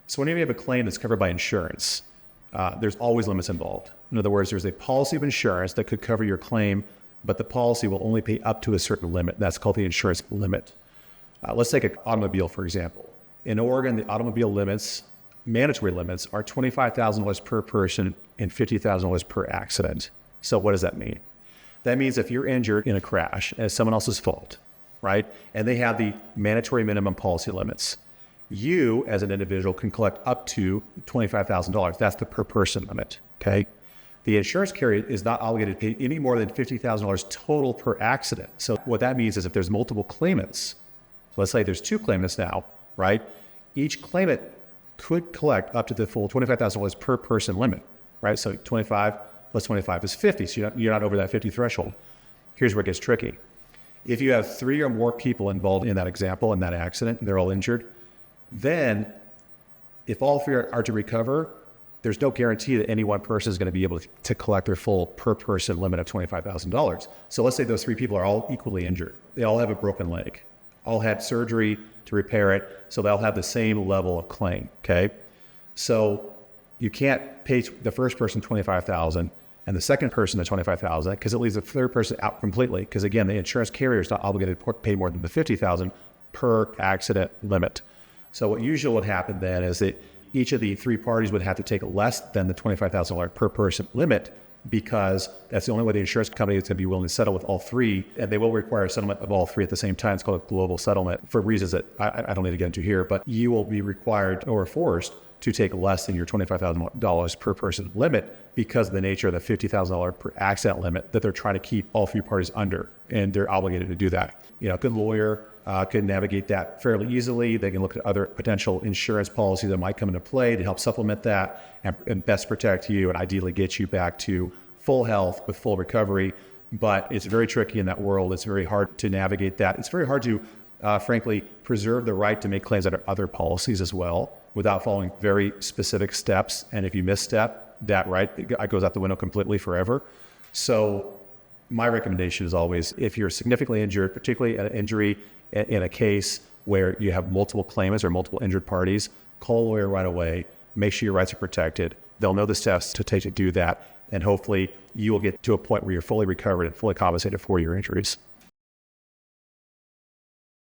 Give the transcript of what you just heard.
So whenever you have a claim that's covered by insurance, there's always limits involved. In other words, there's a policy of insurance that could cover your claim, but the policy will only pay up to a certain limit. That's called the insurance limit. Let's take an automobile, for example. In Oregon, the automobile limits, mandatory limits, are $25,000 per person and $50,000 per accident. So what does that mean? That means if you're injured in a crash and it's someone else's fault, right, and they have the mandatory minimum policy limits, you as an individual can collect up to $25,000. That's the per person limit, okay? The insurance carrier is not obligated to pay any more than $50,000 total per accident. So what that means is if there's multiple claimants, so let's say there's 2 claimants now, right? Each claimant could collect up to the full $25,000 per person limit, right? So 25 plus 25 is 50, so you're not over that 50 threshold. Here's where it gets tricky. If you have 3 or more people involved in that example, in that accident, and they're all injured, then if all 3 are to recover, there's no guarantee that any one person is going to be able to collect their full per person limit of $25,000. So let's say those 3 people are all equally injured. They all have a broken leg, all had surgery to repair it, so they'll have the same level of claim, okay? So you can't pay the first person $25,000 and the second person the $25,000 because it leaves the third person out completely because, again, the insurance carrier is not obligated to pay more than the $50,000 per accident limit. So what usually would happen then is that each of the 3 parties would have to take less than the $25,000 per person limit because that's the only way the insurance company is going to be willing to settle with all 3, and they will require a settlement of all 3 at the same time. It's called a global settlement for reasons that I don't need to get into here, but you will be required or forced to take less than your $25,000 per person limit because of the nature of the $50,000 per accident limit that they're trying to keep all 3 parties under, and they're obligated to do that. You know, a good lawyer can navigate that fairly easily. They can look at other potential insurance policies that might come into play to help supplement that and best protect you and ideally get you back to full health with full recovery. But it's very tricky in that world. It's very hard to navigate that. It's very hard to, frankly, preserve the right to make claims under other policies as well without following very specific steps. And if you misstep, that right, it goes out the window completely forever. So my recommendation is always, if you're significantly injured, particularly an injury in a case where you have multiple claimants or multiple injured parties, call a lawyer right away, make sure your rights are protected. They'll know the steps to take to do that. And hopefully you will get to a point where you're fully recovered and fully compensated for your injuries.